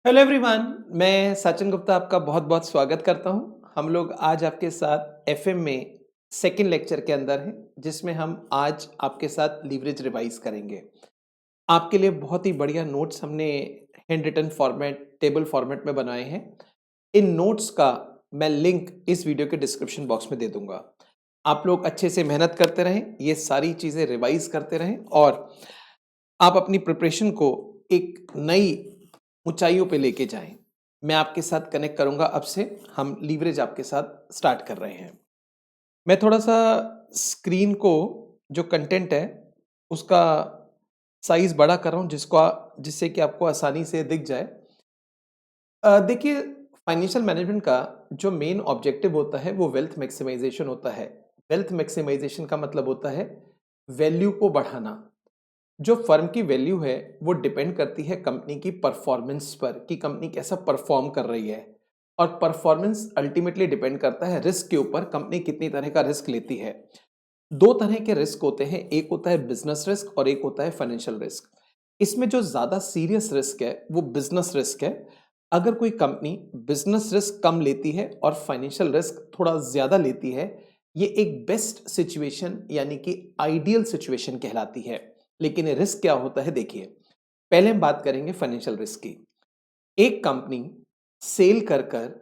Hello everyone. मैं सचिन गुप्ता आपका बहुत बहुत स्वागत करता हूं। हम लोग आज आपके साथ एफएम में सेकंड लेक्चर के अंदर हैं, जिसमें हम आज आपके साथ लीवरेज रिवाइज करेंगे। आपके लिए बहुत ही बढ़िया नोट्स हमने hand written format table format में बनाए हैं। इन नोट्स का मैं लिंक इस वीडियो के डिस्क्रिप्शन बॉक्स में दे दूंगा। आप लोग अच्छे से मेहनत करते रहें, ये सारी चीज़ें रिवाइज करते रहें और आप अपनी प्रिपरेशन को एक नई ऊंचाइयों पे लेके जाएं। मैं आपके साथ कनेक्ट करूंगा। अब से हम लीवरेज आपके साथ स्टार्ट कर रहे हैं। मैं थोड़ा सा स्क्रीन को जो कंटेंट है उसका साइज बड़ा कर रहा हूं जिससे कि आपको आसानी से दिख जाए। देखिए, फाइनेंशियल मैनेजमेंट का जो मेन ऑब्जेक्टिव होता है वो वेल्थ मैक्सिमाइजेशन होता है। वेल्थ मैक्सिमाइजेशन का मतलब होता है वैल्यू को बढ़ाना। जो फर्म की वैल्यू है वो डिपेंड करती है कंपनी की परफॉर्मेंस पर कि कंपनी कैसा परफॉर्म कर रही है। और परफॉर्मेंस अल्टीमेटली डिपेंड करता है रिस्क के ऊपर, कंपनी कितनी तरह का रिस्क लेती है। दो तरह के रिस्क होते हैं, एक होता है बिजनेस रिस्क और एक होता है फाइनेंशियल रिस्क। इसमें जो ज्यादा सीरियस रिस्क है वो बिजनेस रिस्क है। अगर कोई कंपनी बिजनेस रिस्क कम लेती है और फाइनेंशियल रिस्क थोड़ा ज्यादा लेती है, ये एक बेस्ट सिचुएशन यानी कि आइडियल सिचुएशन कहलाती है। लेकिन ये रिस्क क्या होता है, देखिए। पहले हम बात करेंगे फाइनेंशियल रिस्क की। एक कंपनी सेल कर कर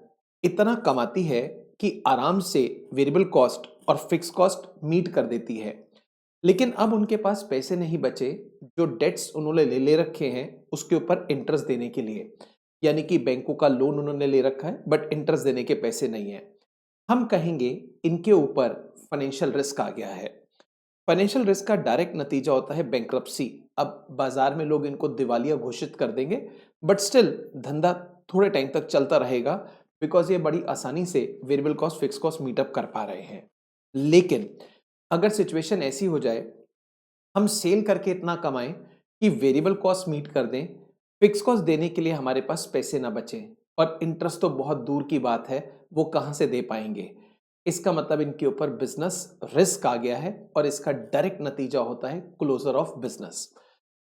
इतना कमाती है कि आराम से वेरिएबल कॉस्ट और फिक्स कॉस्ट मीट कर देती है। लेकिन अब उनके पास पैसे नहीं बचे जो डेट्स उन्होंने ले रखे हैं उसके ऊपर इंटरेस्ट देने के लिए। यानी कि बैंकों का लोन उन्होंने ले रखा है बट इंटरेस्ट देने के पैसे नहीं है। हम कहेंगे इनके ऊपर फाइनेंशियल रिस्क आ गया है। फाइनेंशियल रिस्क का डायरेक्ट नतीजा होता है बैंक्रप्सी। अब बाजार में लोग इनको दिवालिया घोषित कर देंगे बट स्टिल धंधा थोड़े टाइम तक चलता रहेगा, बिकॉज ये बड़ी आसानी से variable cost fix cost meetup कर पा रहे हैं। लेकिन अगर सिचुएशन ऐसी हो जाए, हम सेल करके इतना कमाएं कि वेरिएबल कॉस्ट मीट कर दें, फिक्स कॉस्ट देने के लिए हमारे पास पैसे ना बचे और इंटरेस्ट तो बहुत दूर की बात है, वो कहां से दे पाएंगे। इसका मतलब इनके ऊपर बिजनेस रिस्क आ गया है और इसका डायरेक्ट नतीजा होता है क्लोजर ऑफ बिजनेस।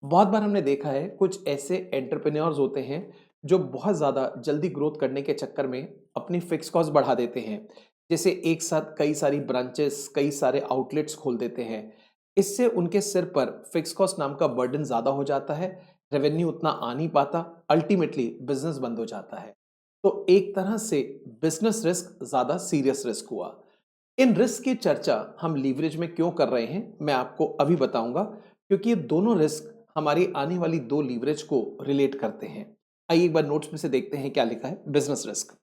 बहुत बार हमने देखा है कुछ ऐसे एंटरप्रेन्योर्स होते हैं जो बहुत ज्यादा जल्दी ग्रोथ करने के चक्कर में अपनी फिक्स कॉस्ट बढ़ा देते हैं। जैसे एक साथ कई सारी ब्रांचेस, कई सारे आउटलेट्स खोल देते हैं। इससे उनके सिर पर फिक्स कॉस्ट नाम का बर्डन ज्यादा हो जाता है, रेवेन्यू उतना आ नहीं पाता, अल्टीमेटली बिजनेस बंद हो जाता है। तो एक तरह से बिजनेस रिस्क ज्यादा सीरियस रिस्क हुआ। इन रिस्क की चर्चा हम लीवरेज में क्यों कर रहे हैं मैं आपको अभी बताऊंगा, क्योंकि ये दोनों रिस्क हमारी आने वाली दो लीवरेज को रिलेट करते हैं। आइए एक बार नोट्स में से देखते हैं क्या लिखा है। Business risk,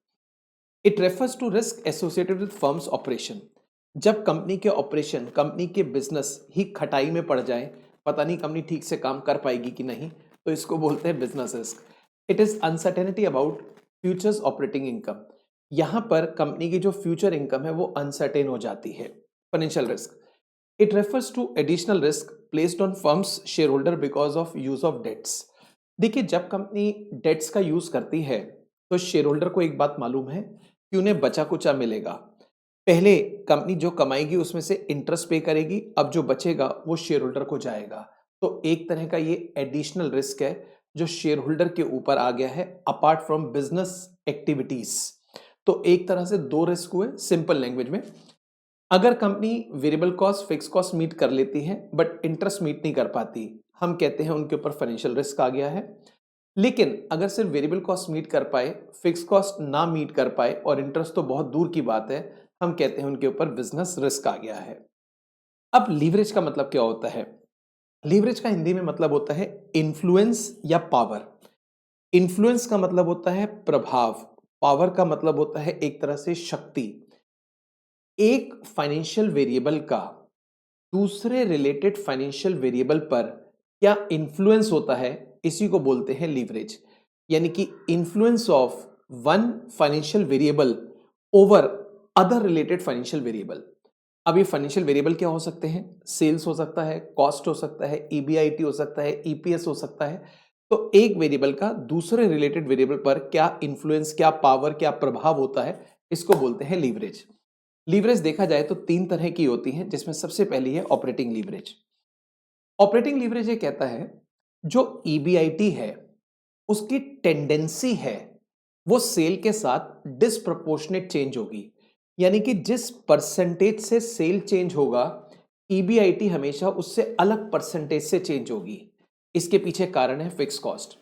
it refers to risk associated with firms operation. जब कंपनी के ऑपरेशन, कंपनी के बिजनेस ही खटाई में पड़ जाए, पता नहीं कंपनी ठीक से काम कर पाएगी कि नहीं, तो इसको बोलते हैं business risk. It is uncertainty about futures operating income. यहां पर कंपनी की जो फ्यूचर इनकम है वो अनसर्टेन हो जाती है। Financial risk, it refers to additional risk placed on firms share holder because of use of debts. देखिए, जब कंपनी डेट्स का यूज करती है तो शेयर होल्डर को एक बात मालूम है कि उन्हें बचा कुचा मिलेगा। पहले कंपनी जो कमाएगी उसमें से इंटरेस्ट पे करेगी, अब जो बचेगा वो शेयर होल्डर को जाएगा। तो एक तरह का ये एडिशनल रिस्क है जो शेयर होल्डर के ऊपर आ गया है अपार्ट फ्रॉम बिजनेस एक्टिविटीज। तो एक तरह से दो रिस्क हुए सिंपल लैंग्वेज में। अगर company variable cost fix cost meet कर लेती है बट इंटरेस्ट मीट नहीं कर पाती, हम कहते हैं उनके ऊपर फाइनेंशियल रिस्क आ गया है। लेकिन अगर सिर्फ वेरिएबल कॉस्ट मीट कर पाए, फिक्स कॉस्ट ना मीट कर पाए और इंटरेस्ट तो बहुत दूर की बात है, हम कहते हैं उनके ऊपर बिजनेस रिस्क आ गया है। अब लीवरेज का मतलब क्या होता है? लीवरेज का हिंदी में मतलब होता है इन्फ्लुएंस या पावर। इन्फ्लुएंस का मतलब होता है प्रभाव, पावर का मतलब होता है एक तरह से शक्ति। एक फाइनेंशियल वेरिएबल का दूसरे रिलेटेड फाइनेंशियल वेरिएबल पर क्या इन्फ्लुएंस होता है, इसी को बोलते हैं लीवरेज। यानी कि influence of one financial variable over other related financial variable. अब ये फाइनेंशियल वेरिएबल क्या हो सकते हैं? सेल्स हो सकता है, कॉस्ट हो सकता है, ईबीआईटी हो सकता है, ईपीएस हो सकता है। तो एक वेरिएबल का दूसरे रिलेटेड वेरिएबल पर क्या इन्फ्लुएंस, क्या पावर, क्या प्रभाव होता है, इसको बोलते हैं लीवरेज। लीवरेज देखा जाए तो तीन तरह की होती है, जिसमें सबसे पहली है ऑपरेटिंग लीवरेज। ऑपरेटिंग लीवरेज ये कहता है जो ईबीआईटी है उसकी टेंडेंसी है वो सेल के साथ डिसप्रोपोर्शनेट चेंज होगी। यानी कि जिस परसेंटेज से सेल चेंज होगा, ईबीआईटी हमेशा उससे अलग परसेंटेज से चेंज होगी। इसके पीछे कारण है फिक्स कॉस्ट।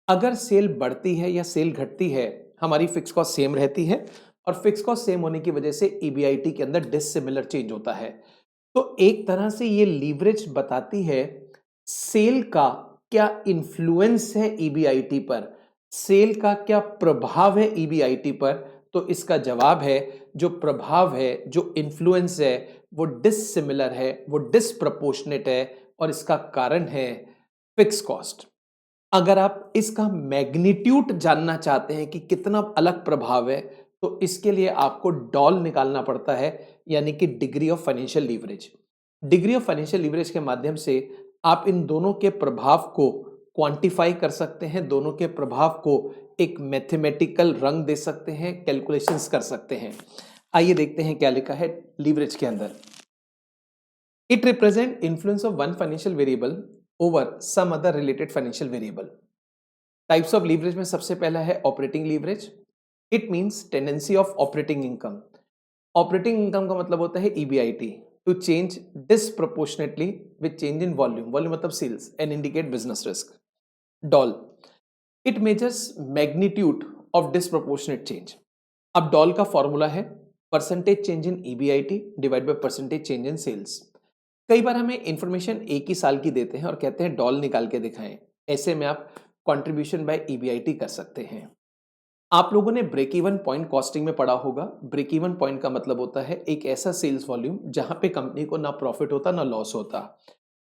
अगर सेल बढ़ती है या सेल घटती है, हमारी फिक्स कॉस्ट सेम रहती है और फिक्स कॉस्ट सेम होने की वजह से ईबीआईटी के अंदर डिसिमिलर चेंज होता है। तो एक तरह से ये लीवरेज बताती है सेल का क्या इन्फ्लुएंस है ईबीआईटी पर, सेल का क्या प्रभाव है ईबीआईटी पर। तो इसका जवाब है जो प्रभाव है, जो इन्फ्लुएंस है, वो डिसिमिलर है, वो डिसप्रपोर्शनेट है और इसका कारण है फिक्स कॉस्ट। अगर आप इसका मैग्नीट्यूड जानना चाहते हैं कि कितना अलग प्रभाव है, तो इसके लिए आपको डॉल निकालना पड़ता है, यानी कि degree of financial leverage. Degree of financial leverage के माध्यम से आप इन दोनों के प्रभाव को क्वांटिफाई कर सकते हैं, दोनों के प्रभाव को एक मैथमेटिकल रंग दे सकते हैं, कैलकुलेशंस कर सकते हैं। आइए देखते हैं क्या लिखा है लीवरेज के अंदर। It represent influence of one financial variable over some other related financial variable. Types of leverage में सबसे पहला है operating leverage. It means tendency of operating income. Operating income का मतलब होता है EBIT to change disproportionately with change in volume. Volume मतलब sales and indicate business risk. DOL, it measures magnitude of disproportionate change. अब DOL का formula है percentage change in EBIT divide by percentage change in sales. कई बार हमें information एक ही साल की देते हैं और कहते हैं डॉल निकाल के दिखाएं। ऐसे में आप कंट्रीब्यूशन बाय ईबीआईटी कर सकते हैं। आप लोगों ने ब्रेक इवन पॉइंट कॉस्टिंग में पढ़ा होगा। ब्रेक इवन पॉइंट का मतलब होता है एक ऐसा सेल्स वॉल्यूम जहां पे कंपनी को ना प्रॉफिट होता ना लॉस होता।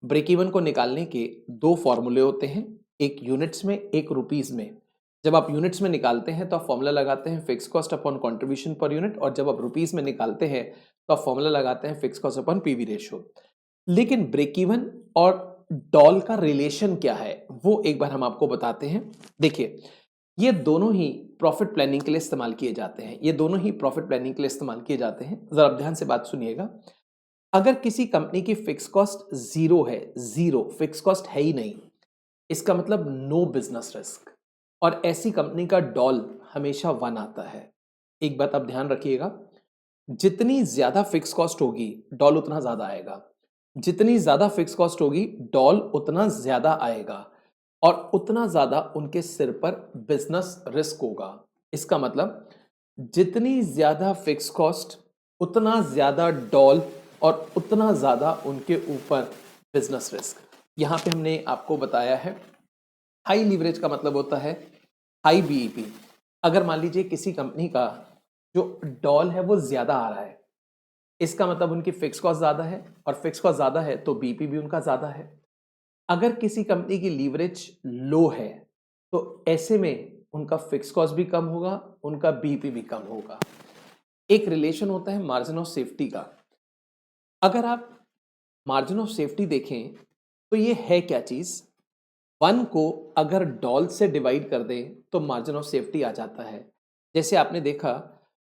ब्रेक इवन को निकालने के दो फॉर्मूले होते हैं, एक यूनिट्स में, एक रुपीज में। जब आप यूनिट्स में निकालते हैं तो आप फॉर्मूला लगाते हैं fix cost upon contribution per unit, और जब आप रुपीज में निकालते हैं तो आप फॉर्मूला लगाते हैं fix cost upon PV ratio. लेकिन ब्रेक इवन और डॉल का रिलेशन क्या है वो एक बार हम आपको बताते हैं। देखिए, ये दोनों ही प्रॉफिट प्लानिंग के लिए इस्तेमाल किए जाते हैं, ये दोनों ही प्रॉफिट प्लानिंग के लिए इस्तेमाल किए जाते हैं। जरा ध्यान से बात सुनिएगा। अगर किसी कंपनी की फिक्स कॉस्ट जीरो है, जीरो फिक्स कॉस्ट है ही नहीं, इसका मतलब नो बिजनेस रिस्क, और ऐसी कंपनी का डॉल हमेशा वन आता है। एक बात आप ध्यान रखिएगा, जितनी ज्यादा फिक्स कॉस्ट होगी डॉल उतना ज्यादा आएगा, जितनी ज्यादा फिक्स कॉस्ट होगी डॉल उतना ज्यादा आएगा, और उतना ज्यादा उनके सिर पर बिजनेस रिस्क होगा। इसका मतलब जितनी ज्यादा फिक्स कॉस्ट उतना ज्यादा डॉल और उतना ज्यादा उनके ऊपर बिजनेस रिस्क। यहां पे हमने आपको बताया है हाई लीवरेज का मतलब होता है हाई बीईपी। अगर मान लीजिए किसी कंपनी का जो डॉल है वो ज्यादा आ रहा है, इसका मतलब उनकी फिक्स कॉस्ट ज्यादा है, और फिक्स कॉस्ट ज्यादा है तो बीईपी भी उनका ज्यादा है। अगर किसी कंपनी की लीवरेज लो है तो ऐसे में उनका फिक्स कॉस्ट भी कम होगा, उनका बीईपी भी कम होगा। एक रिलेशन होता है मार्जिन ऑफ सेफ्टी का। अगर आप मार्जिन ऑफ सेफ्टी देखें तो ये है क्या चीज। वन को अगर डॉल से डिवाइड कर दें तो मार्जिन ऑफ सेफ्टी आ जाता है। जैसे आपने देखा,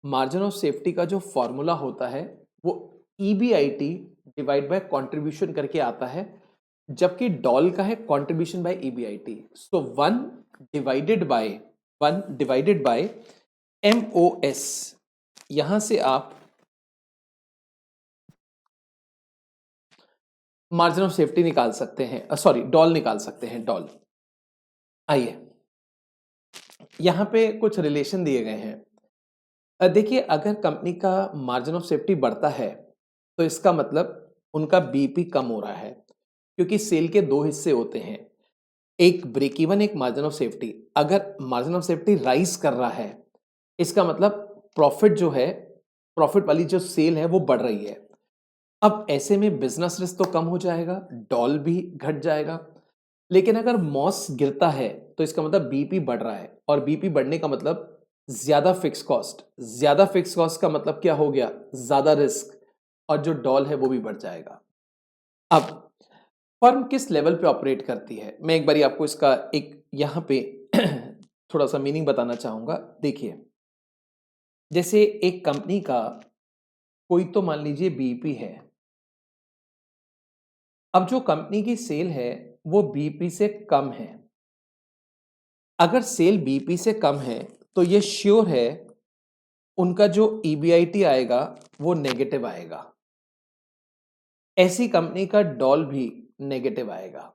मार्जिन ऑफ सेफ्टी का जो फॉर्मूला होता है वो ईबीआईटी डिवाइड बाय कंट्रीब्यूशन करके आता है, जबकि डॉल का है contribution by EBIT. So one divided by MOS. यहां से आप मार्जिन ऑफ सेफ्टी निकाल सकते हैं, सॉरी डॉल निकाल सकते हैं, डॉल। आइए, यहां पे कुछ रिलेशन दिए गए हैं। देखिए, अगर कंपनी का मार्जिन ऑफ सेफ्टी बढ़ता है तो इसका मतलब उनका बीपी कम हो रहा है, क्योंकि सेल के दो हिस्से होते हैं, एक ब्रेक इवन, एक मार्जिन ऑफ सेफ्टी। अगर मार्जिन ऑफ सेफ्टी राइज कर रहा है, इसका मतलब प्रॉफिट जो है, प्रॉफिट वाली जो सेल है वो बढ़ रही है। अब ऐसे में बिजनेस रिस्क तो कम हो जाएगा, डॉल भी घट जाएगा। लेकिन अगर मॉस गिरता है तो इसका मतलब बीपी बढ़ रहा है, और बीपी बढ़ने का मतलब ज्यादा फिक्स कॉस्ट, ज्यादा फिक्स कॉस्ट का मतलब क्या हो गया, ज्यादा रिस्क, और जो डॉल है वो भी बढ़ जाएगा। अब फर्म किस लेवल पे ऑपरेट करती है, मैं एक बारी आपको इसका एक यहां पे थोड़ा सा मीनिंग बताना चाहूंगा। देखिए, जैसे एक कंपनी का कोई तो मान लीजिए बीपी है। अब जो कंपनी की सेल है वो बीपी से कम है, अगर सेल बीपी से कम है तो ये श्योर है उनका जो ईबीआईटी आएगा वो नेगेटिव आएगा। ऐसी कंपनी का डॉल भी नेगेटिव आएगा।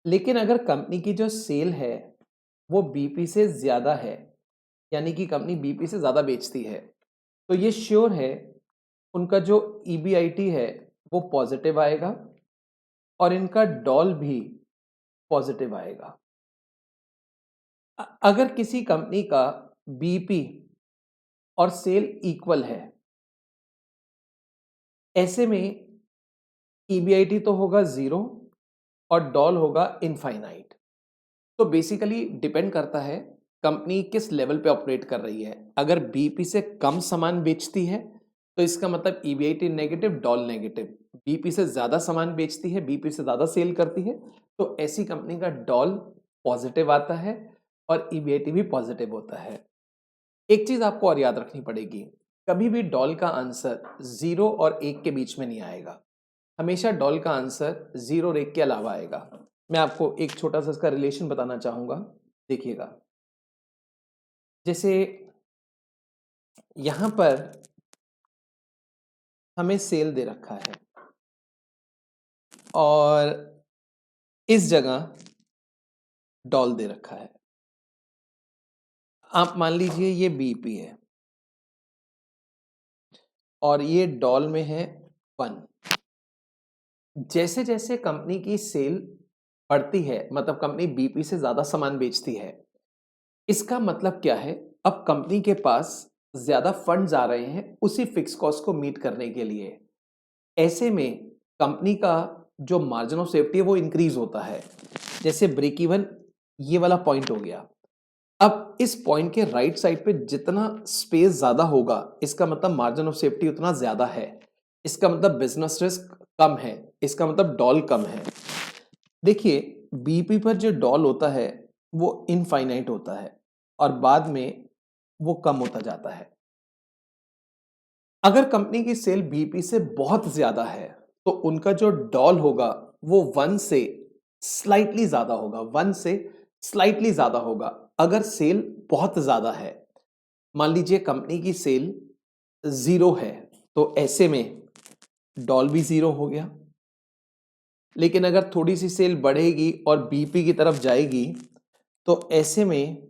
लेकिन अगर कंपनी की जो सेल है वो बीपी से ज्यादा है, यानी कि कंपनी बीपी से ज्यादा बेचती है, तो ये श्योर है उनका जो ईबीआईटी है वो पॉजिटिव आएगा और इनका डॉल भी पॉजिटिव आएगा। अगर किसी कंपनी का बीपी और सेल इक्वल है, ऐसे में ईबीआईटी तो होगा जीरो और डॉल होगा इनफाइनाइट। तो बेसिकली डिपेंड करता है कंपनी किस लेवल पे ऑपरेट कर रही है। अगर बीपी से कम सामान बेचती है तो इसका मतलब EBIT negative, doll negative. BP से ज्यादा सामान बेचती है, बीपी से ज्यादा सेल करती है, तो ऐसी कंपनी का डॉल पॉजिटिव आता है और ईबीआईटी भी पॉजिटिव होता है। एक चीज आपको और याद रखनी पड़ेगी, कभी भी डॉल का आंसर 0 और 1 के बीच में नहीं आएगा। हमेशा डॉल का आंसर 0 और 1 के अलावा आएगा। मैं आपको एक छोटा सा इसका रिलेशन बताना चाहूंगा, देखिएगा। जैसे यहां पर हमें सेल दे रखा है और इस जगह डॉल दे रखा है। आप मान लीजिए ये बीपी है और ये डॉल में है 1। जैसे जैसे कंपनी की सेल बढ़ती है, मतलब कंपनी बीपी से ज्यादा सामान बेचती है, इसका मतलब क्या है, अब कंपनी के पास ज्यादा फंड्स आ रहे हैं उसी फिक्स कॉस्ट को मीट करने के लिए। ऐसे में कंपनी का जो मार्जिन ऑफ सेफ्टी है वो इंक्रीज होता है। जैसे ब्रेक इवन ये वाला पॉइंट हो गया, अब इस पॉइंट के राइट साइड पे जितना स्पेस ज्यादा होगा इसका मतलब मार्जिन ऑफ सेफ्टी उतना ज्यादा है, इसका मतलब बिजनेस रिस्क कम है, इसका मतलब डॉल कम है। देखिए बीपी पर जो डॉल होता है वो इनफाइनाइट होता है और बाद में वो कम होता जाता है। अगर कंपनी की सेल बीपी से बहुत ज्यादा है तो उनका जो डॉल होगा वो 1 से स्लाइटली ज्यादा होगा, 1 से स्लाइटली ज्यादा होगा। अगर सेल बहुत ज्यादा है, मान लीजिए कंपनी की सेल 0 है, तो ऐसे में डॉल भी 0 हो गया। लेकिन अगर थोड़ी सी सेल बढ़ेगी और बीपी की तरफ जाएगी तो ऐसे में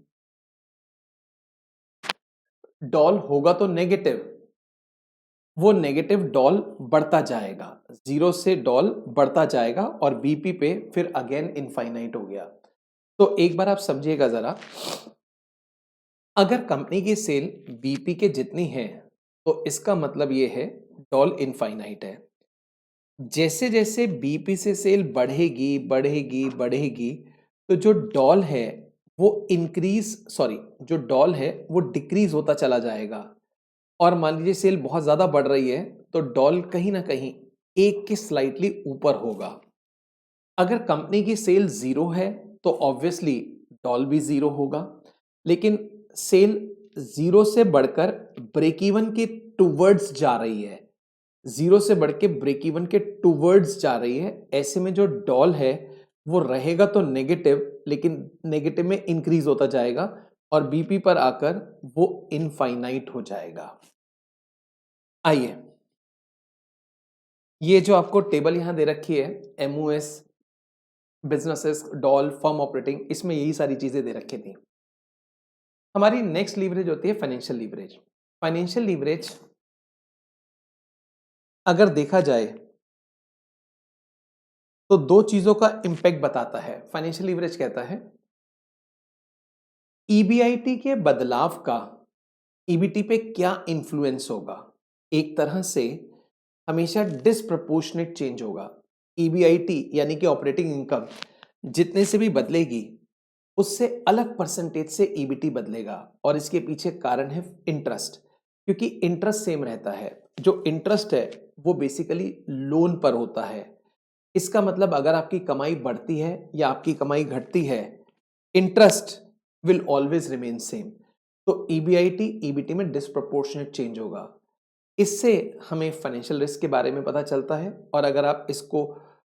डॉल होगा तो नेगेटिव, वो नेगेटिव डॉल बढ़ता जाएगा, 0 से डॉल बढ़ता जाएगा और बीपी पे फिर अगेन इनफाइनाइट हो गया। तो एक बार आप समझिएगा जरा, अगर कंपनी की सेल बीपी के जितनी है तो इसका मतलब ये है डॉल इनफाइनाइट है। जैसे जैसे बीपी से सेल बढ़ेगी बढ़ेगी बढ़ेगी तो जो डॉल है वो जो डॉल है वो डिक्रीज होता चला जाएगा। और मान लीजिए सेल बहुत ज्यादा बढ़ रही है तो डॉल कहीं ना कहीं 1 के स्लाइटली ऊपर होगा। अगर कंपनी की सेल 0 है तो ऑब्वियसली डॉल भी 0 होगा। लेकिन सेल 0 से बढ़कर ब्रेक इवन के टूवर्ड्स जा रही है, 0 से बढ़ के ब्रेक इवन के टूवर्ड्स जा रही है, ऐसे में जो डॉल है वो रहेगा तो नेगेटिव, लेकिन नेगेटिव में इंक्रीज होता जाएगा और बीपी पर आकर वो इनफाइनाइट हो जाएगा। आइए, ये जो आपको टेबल यहां दे रखी है, MOS, businesses, doll, firm operating, इसमें यही सारी चीजें दे रखी थी। हमारी नेक्स्ट लीवरेज होती है फाइनेंशियल लीवरेज। फाइनेंशियल लीवरेज अगर देखा जाए तो 2 चीजों का इंपैक्ट बताता है। फाइनेंशियल लीवरेज कहता है ईबीआईटी के बदलाव का ईबीटी पे क्या इंफ्लुएंस होगा। एक तरह से हमेशा डिसप्रपोर्शनेट चेंज होगा। ईबीआईटी यानी कि ऑपरेटिंग इनकम जितने से भी बदलेगी उससे अलग परसेंटेज से ईबीटी बदलेगा और इसके पीछे कारण है इंटरेस्ट, क्योंकि इंटरेस्ट सेम रहता है। जो इंटरेस्ट है वो बेसिकली लोन पर होता है। इसका मतलब अगर आपकी कमाई बढ़ती है या आपकी कमाई घटती है, interest will always remain same. तो ईबीआईटी ईबीटी में डिसप्रोपोर्शनेट चेंज होगा। इससे हमें फाइनेंशियल रिस्क के बारे में पता चलता है और अगर आप इसको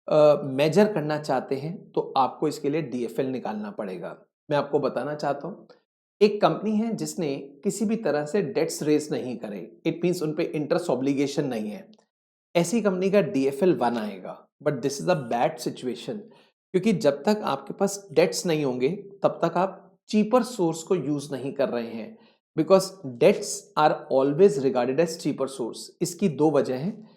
मेजर करना चाहते हैं तो आपको इसके लिए डीएफएल निकालना पड़ेगा। मैं आपको बताना चाहता हूँ, एक कंपनी है जिसने किसी भी तरह से डेट्स रेज नहीं करे, इट मीन्स उन पे इंटरेस्ट ऑब्लिगेशन नहीं है, ऐसी कंपनी का DFL 1 आएगा। But this is a bad situation, क्योंकि जब तक आपके पास डेट्स नहीं होंगे तब तक आप चीपर सोर्स को यूज नहीं कर रहे हैं, because debts are always regarded as cheaper source. इसकी दो वजह हैं,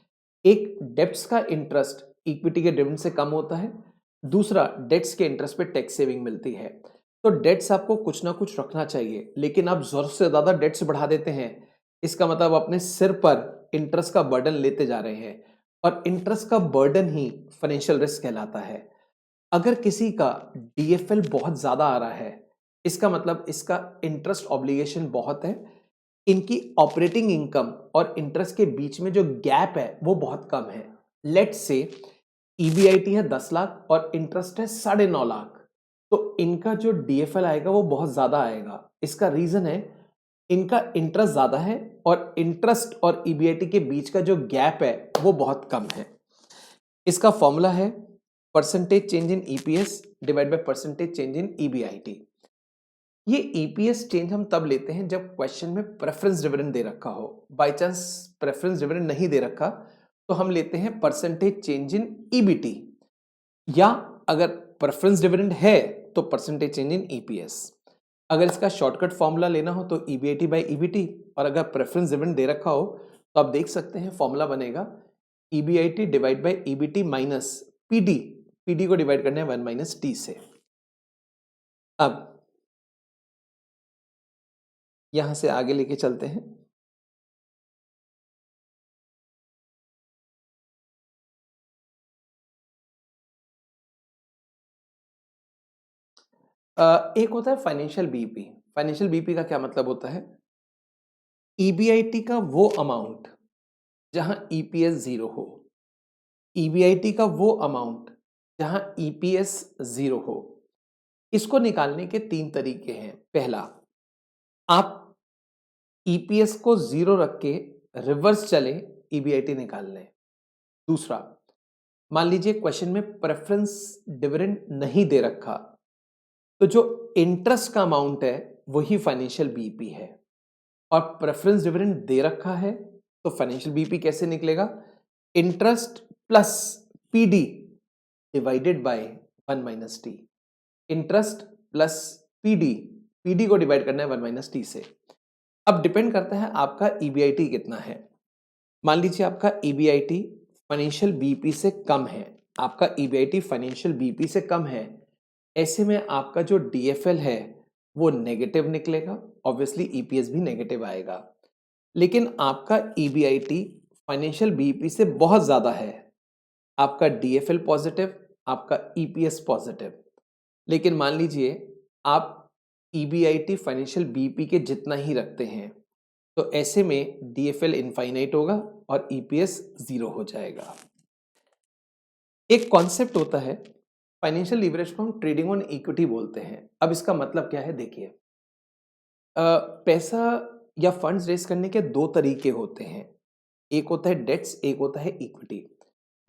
एक डेट्स का इंटरेस्ट इक्विटी के डिविडेंड से कम होता है, दूसरा डेट्स के इंटरेस्ट पे टैक्स सेविंग मिलती है। तो डेट्स आपको कुछ ना कुछ रखना चाहिए, लेकिन आप जरूरत से ज्यादा डेट्स बढ़ा देते हैं, इसका मतलब अपने सिर पर इंटरेस्ट का बर्डन लेते जा रहे हैं, और इंटरेस्ट का बर्डन ही फाइनेंशियल रिस्क कहलाता है। अगर किसी का DFL बहुत ज्यादा आ रहा है, इसका मतलब इसका इंटरेस्ट ऑब्लिगेशन बहुत है, इनकी ऑपरेटिंग इनकम और इंटरेस्ट के बीच में जो गैप है वो बहुत कम है। लेट्स से EBIT है 10 लाख और इंटरेस्ट है 9.5 लाख, तो इनका जो DFL आएगा वो बहुत ज्यादा आएगा। इसका रीजन है इनका इंटरेस्ट ज्यादा है और इंटरेस्ट और EBIT के बीच का जो गैप है वो बहुत कम है। इसका फॉर्मूला है percentage change in EPS divide by percentage change in EBIT। ये EPS चेंज हम तब लेते हैं जब क्वेश्चन में प्रेफरेंस डिविडेंड दे रखा हो। बाय चांस प्रेफरेंस डिविडेंड नहीं दे रखा तो हम लेते हैं परसेंटेज चेंज इन EBT, या अगर प्रेफरेंस डिविडेंड है तो परसेंटेज चेंज इन EPS। अगर इसका शॉर्टकट फॉर्मूला लेना हो तो EBIT बाय EBT, और अगर प्रेफरेंस डिविडेंड दे रखा हो तो आप देख सकते हैं फॉर्मूला बनेगा EBIT divide by EBT minus PD। PD को डिवाइड करना है 1 माइनस T से। अब यहां से आगे लेके चलते हैं। एक होता है फाइनेंशियल बीपी। फाइनेंशियल बीपी का क्या मतलब होता है? EBIT का वो अमाउंट जहां EPS 0 हो, EBIT का वो अमाउंट जहां EPS 0 हो। इसको निकालने के 3 तरीके हैं। पहला, आप EPS को 0 रख के रिवर्स चले EBIT निकाल लें। दूसरा, मान लीजिए क्वेश्चन में प्रेफरेंस डिविडेंड नहीं दे रखा, तो जो इंटरेस्ट का अमाउंट है वही फाइनेंशियल बीपी है, और प्रेफरेंस डिविडेंड दे रखा है तो फाइनेंशियल बीपी कैसे निकलेगा? Interest plus PD divided by 1 minus T. Interest plus PD, PD को डिवाइड करना है 1 माइनस टी से। अब डिपेंड करता है आपका EBIT कितना है। मान लीजिए आपका EBIT फाइनेंशियल बीपी से कम है, आपका EBIT फाइनेंशियल बीपी से कम है, ऐसे में आपका जो DFL है वो नेगेटिव निकलेगा, ऑब्वियसली EPS भी नेगेटिव आएगा। लेकिन आपका EBIT फाइनेंशियल बीपी से बहुत ज्यादा है, आपका DFL पॉजिटिव, आपका EPS पॉजिटिव। लेकिन मान लीजिए आप EBIT फाइनेंशियल बीपी के जितना ही रखते हैं, तो ऐसे में DFL इनफाइनाइट होगा और EPS 0 हो जाएगा। एक कॉन्सेप्ट होता है फाइनेंशियल लीवरेज को हम ट्रेडिंग ऑन इक्विटी बोलते हैं। अब इसका मतलब क्या है देखिए, पैसा या फंड्स रेस करने के दो तरीके होते हैं, एक होता है डेट्स, एक होता है इक्विटी।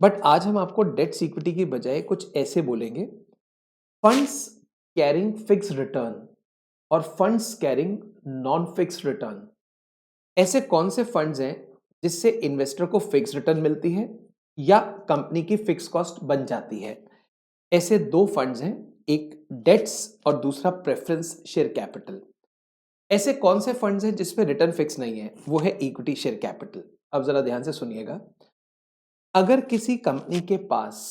बट आज हम आपको डेट्स इक्विटी की बजाय कुछ ऐसे बोलेंगे, फंड्स कैरिंग फिक्स रिटर्न और funds carrying non fix return. ऐसे कौन से फंड्स हैं जिससे इन्वेस्टर को फिक्स रिटर्न मिलती है या कंपनी की फिक्स कॉस्ट बन जाती है? ऐसे दो फंड्स हैं, एक डेट्स और दूसरा प्रेफरेंस शेयर कैपिटल। ऐसे कौन से फंड्स हैं जिसमें रिटर्न फिक्स नहीं है? वो है इक्विटी शेयर कैपिटल। अब जरा ध्यान से सुनिएगा, अगर किसी कंपनी के पास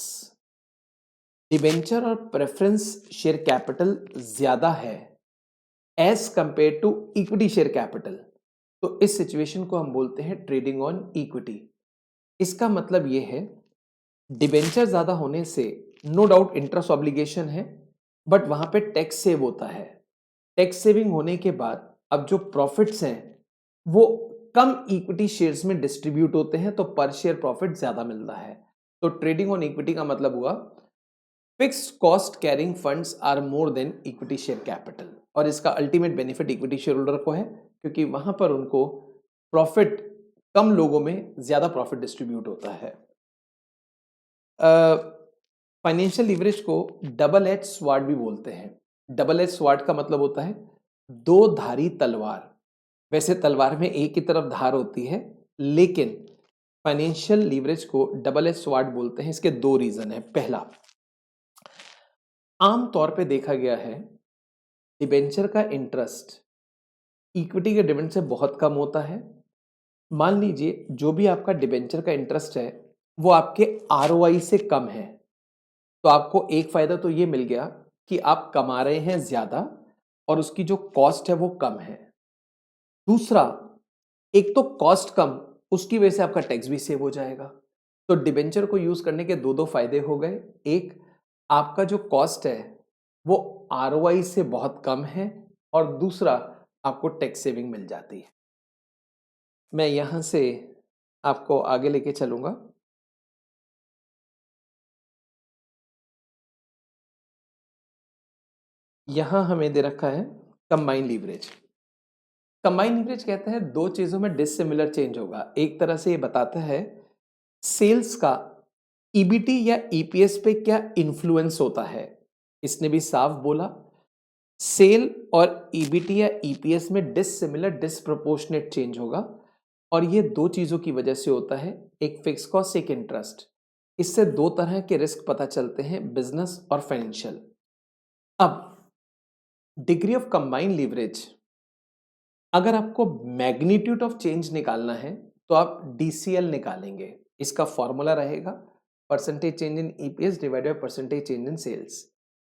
डिबेंचर और प्रेफरेंस शेयर कैपिटल ज्यादा है as compare to equity share capital, तो इस सिचुएशन को हम बोलते हैं ट्रेडिंग ऑन इक्विटी। इसका मतलब यह है, डिबेंचर ज्यादा होने से नो डाउट इंटरेस्ट ऑब्लिगेशन है, बट वहां पे टैक्स सेव होता है। टैक्स सेविंग होने के बाद अब जो प्रॉफिट्स हैं वो कम इक्विटी शेयर्स में डिस्ट्रीब्यूट होते हैं, तो पर शेयर प्रॉफिट ज्यादा मिलता है। तो ट्रेडिंग ऑन इक्विटी का मतलब हुआ fixed cost carrying funds are more than equity share capital, और इसका ultimate benefit equity share holder को है, क्योंकि वहां पर उनको प्रॉफिट कम लोगों में ज्यादा प्रॉफिट डिस्ट्रीब्यूट होता है। फाइनेंशियल लीवरेज को डबल एज स्वॉर्ड भी बोलते हैं। डबल एज स्वॉर्ड का मतलब होता है दो धारी तलवार। वैसे तलवार में एक ही तरफ धार होती है, लेकिन फाइनेंशियल लीवरेज को डबल एज स्वॉर्ड बोलते हैं। इसके दो रीजन है। पहला, आम तौर पे देखा गया है डिबेंचर का इंटरेस्ट इक्विटी के डिविडेंड से बहुत कम होता है। मान लीजिए जो भी आपका डिबेंचर का इंटरेस्ट है वो आपके आरओआई से कम है, तो आपको एक फायदा तो ये मिल गया कि आप कमा रहे हैं ज्यादा और उसकी जो कॉस्ट है वो कम है। दूसरा, एक तो कॉस्ट कम, उसकी वजह से आपका टैक्स भी सेव हो जाएगा। तो डिबेंचर को यूज करने के दो दो फायदे हो गए। एक, आपका जो कॉस्ट है वो आरओआई से बहुत कम है, और दूसरा, आपको टैक्स सेविंग मिल जाती है। मैं यहां से आपको आगे लेके चलूंगा। यहां हमें दे रखा है कंबाइंड लीवरेज। कंबाइंड लीवरेज कहते हैं दो चीजों में डिसिमिलर चेंज होगा। एक तरह से ये बताता है सेल्स का ईबीटी या ईपीएस पे क्या इन्फ्लुएंस होता है। इसने भी साफ बोला सेल और ईबीटी या ईपीएस में डिसिमिलर डिसप्रोपोर्शनेट चेंज होगा, और ये दो चीजों की वजह से होता है, एक फिक्स कॉस्ट, एक इंटरेस्ट। इससे दो तरह के रिस्क पता चलते हैं, बिजनेस और फाइनेंशियल। अब डिग्री ऑफ कंबाइंड लीवरेज, अगर आपको मैग्नीट्यूड ऑफ चेंज निकालना है तो आप डीसीएल निकालेंगे। इसका फॉर्मूला रहेगा percentage change in EPS divided by percentage change in sales.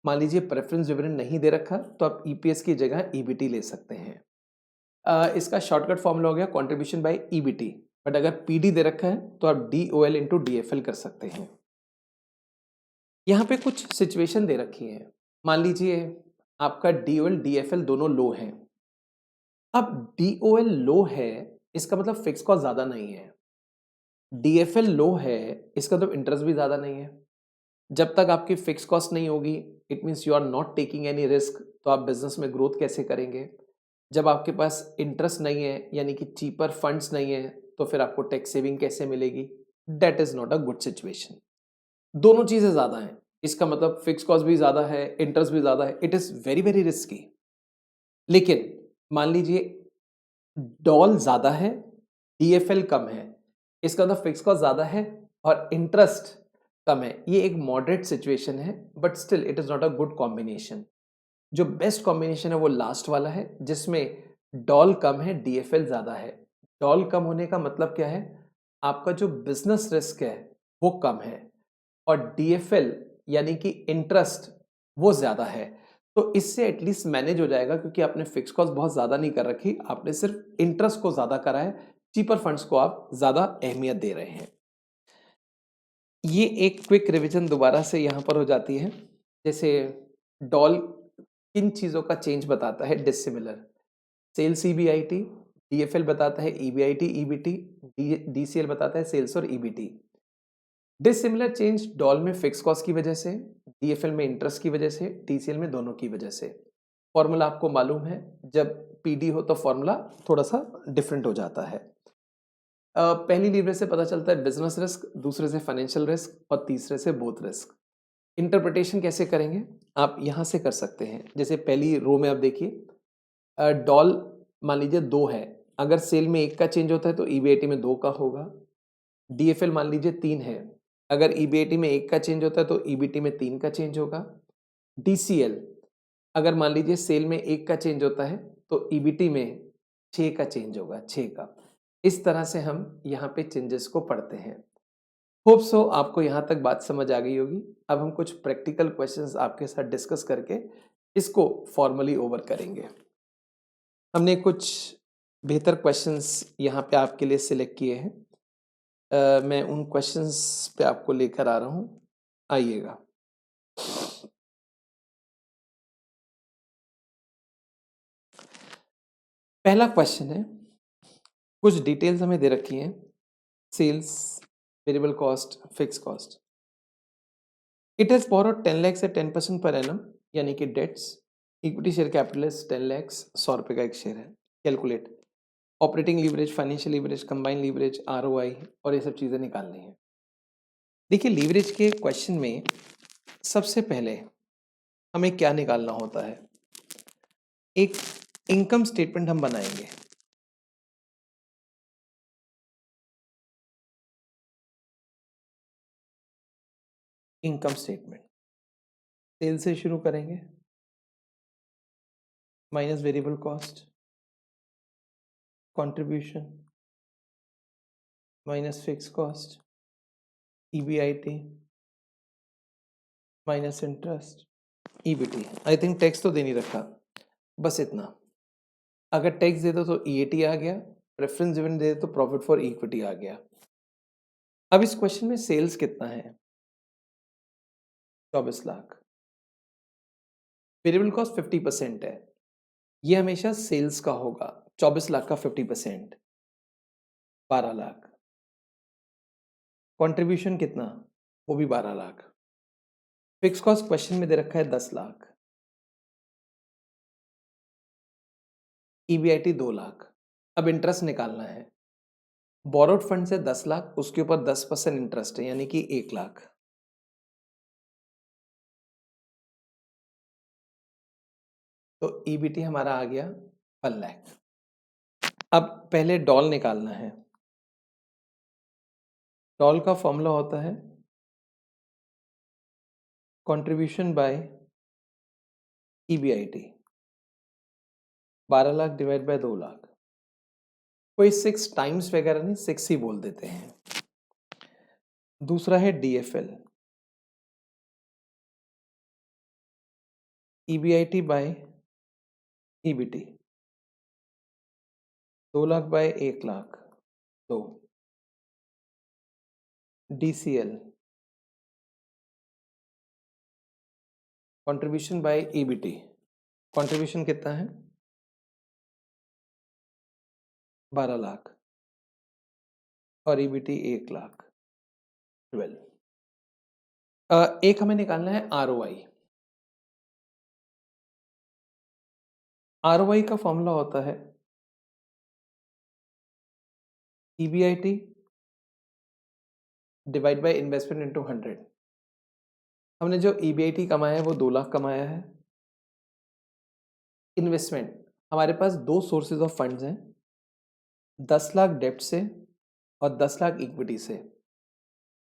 मान लीजिए प्रेफरेंस डिविडेंड नहीं दे रखा तो आप ईपीएस की जगह ईबीटी ले सकते हैं। इसका शॉर्टकट फॉर्मूला हो गया कंट्रीब्यूशन बाय ईबीटी, बट अगर पीडी दे रखा है तो आप डीओएल इंटू डीएफएल कर सकते हैं। यहाँ पे कुछ सिचुएशन दे रखी है। मान लीजिए आपका डीओएल डीएफएल दोनों लो हैं। अब डीओएल लो है इसका मतलब फिक्स कॉस्ट ज्यादा नहीं है, डीएफएल लो है इसका मतलब इंटरेस्ट भी ज्यादा नहीं है। जब तक आपकी फिक्स कॉस्ट नहीं होगी, it means you are not taking any risk, तो आप बिजनेस में ग्रोथ कैसे करेंगे। जब आपके पास इंटरेस्ट नहीं है यानी कि चीपर फंड्स नहीं है, तो फिर आपको टैक्स सेविंग कैसे मिलेगी। That is not a good situation. दोनों चीजें ज्यादा हैं, इसका मतलब फिक्स कॉस्ट भी ज्यादा है, इंटरेस्ट भी ज्यादा है, it is very very risky. लेकिन मान लीजिए डॉल ज्यादा है, डीएफएल कम है, इसका मतलब फिक्स कॉस्ट ज्यादा है और इंटरेस्ट कम है। ये एक मॉडरेट सिचुएशन है, but still it is not a good combination. जो बेस्ट कॉम्बिनेशन है वो लास्ट वाला है, जिसमें डॉल कम है, डीएफएल ज्यादा है। डॉल कम होने का मतलब क्या है, आपका जो बिजनेस रिस्क है वो कम है, और डीएफएल यानी कि इंटरेस्ट वो ज्यादा है। तो इससे एटलीस्ट मैनेज हो जाएगा, क्योंकि आपने फिक्स कॉस्ट बहुत ज्यादा नहीं कर रखी, आपने सिर्फ इंटरेस्ट को ज्यादा करा है, चीपर फंड्स को आप ज्यादा अहमियत दे रहे हैं। ये एक क्विक रिवीजन दोबारा से यहां पर हो जाती है। जैसे डॉल किन चीजों का चेंज बताता है डिसिमिलर, सेल्स ईबीआईटी, डीएफएल बताता है ईबीआईटी ईबीटी, डीसीएल बताता है सेल्स और ईबीटी। डिसिमिलर चेंज डॉल में फिक्स कॉस्ट की वजह से, डीएफएल में इंटरेस्ट की वजह से, टीसीएल में दोनों की वजह से। फॉर्मूला आपको मालूम है, जब पीडी हो तो फॉर्मूला थोड़ा सा डिफरेंट हो जाता है। पहली लीवरेज से पता चलता है बिजनेस रिस्क, दूसरे से फाइनेंशियल रिस्क और तीसरे से बोथ रिस्क। इंटरप्रिटेशन कैसे करेंगे, आप यहां से कर सकते हैं। जैसे पहली रो में आप देखिए, डॉल मान लीजिए 2 है, अगर सेल में 1 का चेंज होता है तो ईबीआईटी में 2 का होगा। डीएफएल मान लीजिए 3 है, अगर ईबीआईटी में 1 का चेंज होता है तो ईबीटी में 3 का चेंज होगा। डीसीएल, अगर मान लीजिए सेल में 1 का चेंज होता है तो ईबीटी में 6 का चेंज होगा, 6 का। इस तरह से हम यहाँ पे चेंजेस को पढ़ते हैं। होप सो आपको यहाँ तक बात समझ आ गई होगी। अब हम कुछ प्रैक्टिकल क्वेश्चंस आपके साथ डिस्कस करके इसको फॉर्मली ओवर करेंगे। हमने कुछ बेहतर क्वेश्चंस यहाँ पे आपके लिए सिलेक्ट किए हैं। मैं उन क्वेश्चंस पे आपको लेकर आ रहा हूँ, आइएगा। पहला क्वेश्चन है, कुछ डिटेल्स हमें दे रखी हैं, sales, variable cost, fix cost. It has borrowed 10 lakh से 10% पर एनम, यानी कि debts. Equity share capital 10 lakh, 100 रुपए का एक शेयर है। Calculate operating leverage, financial leverage, combined leverage, ROI, और ये सब चीजें निकालनी है। देखिए लीवरेज के क्वेश्चन में सबसे पहले हमें क्या निकालना होता है? एक इनकम स्टेटमेंट हम बनाएंगे। इनकम स्टेटमेंट सेल से शुरू करेंगे, minus variable cost, contribution, minus fix cost, EBIT, minus interest, EBT. I think tax तो दे नहीं रखा, बस इतना। अगर टैक्स दे दो तो ईएटी आ गया, प्रेफरेंस डिविडेंड दे दो तो प्रॉफिट फॉर इक्विटी आ गया। अब इस क्वेश्चन में सेल्स कितना है? 24 लाख। वेरिएबल कॉस्ट 50% है, ये हमेशा सेल्स का होगा। 24 लाख का 50% 12 लाख। कंट्रीब्यूशन कितना? वो भी 12 लाख। फिक्स कॉस्ट क्वेश्चन में दे रखा है 10 लाख। ईबीआईटी 2 लाख। अब इंटरेस्ट निकालना है। बोरोड फंड से 10 लाख, उसके ऊपर 10% इंटरेस्ट है, यानी कि 1 लाख। तो ईबीटी हमारा आ गया 1 लाख। अब पहले डॉल निकालना है। डॉल का फॉर्मूला होता है contribution by EBIT, 12 lakh divide by 2 lakh. कोई 6 टाइम्स वगैरह नहीं, 6 ही बोल देते हैं। दूसरा है DFL, EBIT by EBT, 2 lakh by 1 lakh 2। DCL, contribution by EBT. Contribution कितना है? 12 लाख और ईबीटी 1 लाख 12। एक हमें निकालना है आरओआई। आरओआई का फॉर्मूला होता है EBIT divide by investment into 100। हमने जो ईबीआईटी कमाया है वो 2 लाख कमाया है। इन्वेस्टमेंट, हमारे पास दो सोर्सेज ऑफ फंड्स हैं, 10 लाख डेब्ट से और 10 लाख इक्विटी से।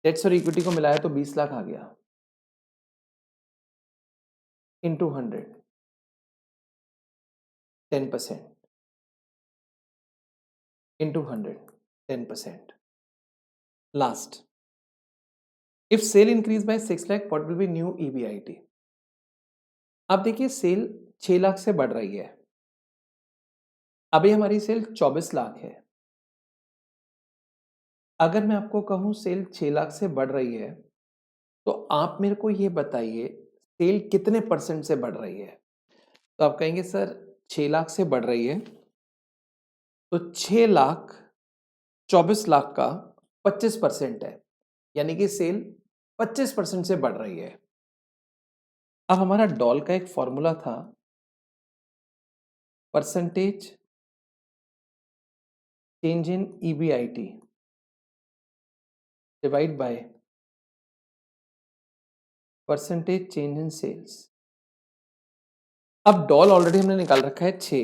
डेट्स और इक्विटी को मिलाया तो 20 लाख आ गया, into 100, 10%, into 100, 10%। Last, if sale increase by 6 lakh what will be new EBIT? अब देखिए सेल 6 लाख से बढ़ रही है, अभी हमारी सेल 24 लाख है। अगर मैं आपको कहूं सेल 6 लाख से बढ़ रही है, तो आप मेरे को ये बताइए सेल कितने परसेंट से बढ़ रही है? तो आप कहेंगे सर 6 लाख से बढ़ रही है, तो 6 लाख 24 लाख का 25% है, यानी कि सेल 25% से बढ़ रही है। अब हमारा डॉल का एक फॉर्मूला था, percentage change in EBIT divide by percentage change in sales. अब डॉल ऑलरेडी हमने निकाल रखा है 6,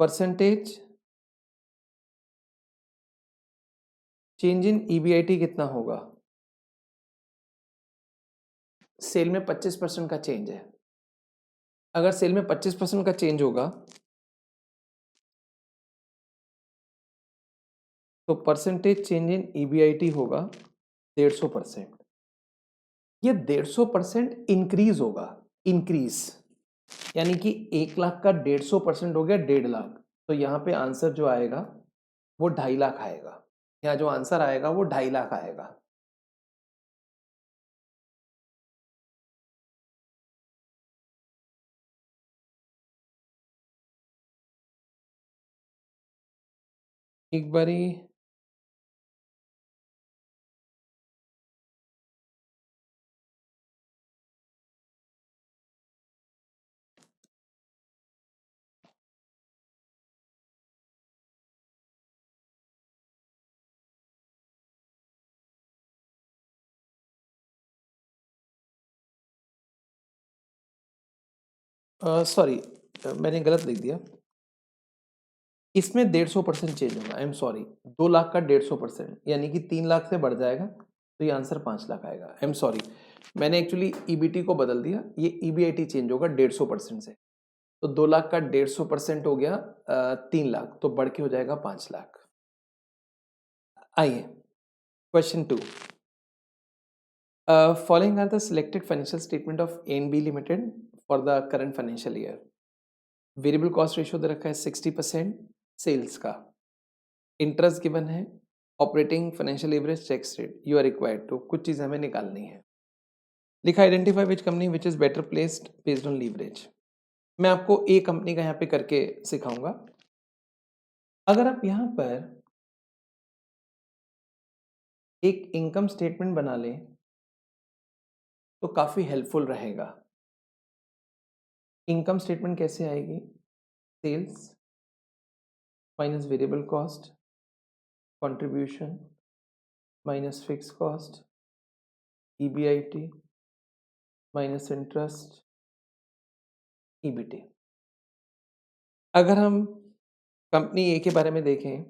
परसेंटेज चेंज इन ईबीआईटी कितना होगा? सेल में 25% का चेंज है, अगर सेल में 25% का चेंज होगा तो परसेंटेज चेंज इन ईबीआईटी होगा 150%। ये 150% इंक्रीज होगा, इंक्रीज, यानी कि 1 लाख का 150% हो गया 1.5 लाख। तो यहाँ पे आंसर जो आएगा वो 2.5 लाख आएगा। यहाँ जो आंसर आएगा वो 2.5 लाख आएगा। एक बारी सॉरी, मैंने गलत लिख दिया। इसमें 150% चेंज होगा, आई एम सॉरी। 2 लाख का 150%, यानी कि 3 लाख से बढ़ जाएगा, तो ये आंसर 5 लाख आएगा। आई एम सॉरी, मैंने एक्चुअली ईबीटी को बदल दिया, ये ईबीआईटी चेंज होगा 150% से। तो 2 लाख का 150% हो गया 3 लाख, तो बढ़ के हो जाएगा 5 लाख। आइए question 2। Following are the selected financial statement of NB limited for the current financial year. Variable cost ratio दे रखा है 60% सेल्स का, इंटरेस्ट गिवन है, operating financial average tax rate you are required to, कुछ चीज़ हमें निकालनी है। लिखा identify which company which is better placed based on leverage. मैं आपको ए कंपनी का यहाँ पे करके सिखाऊंगा। अगर आप यहाँ पर एक इनकम स्टेटमेंट बना लें तो काफ़ी हेल्पफुल रहेगा। इनकम स्टेटमेंट कैसे आएगी? Sales minus variable cost, contribution minus fix cost, EBIT minus interest, EBT. अगर हम कंपनी ए के बारे में देखें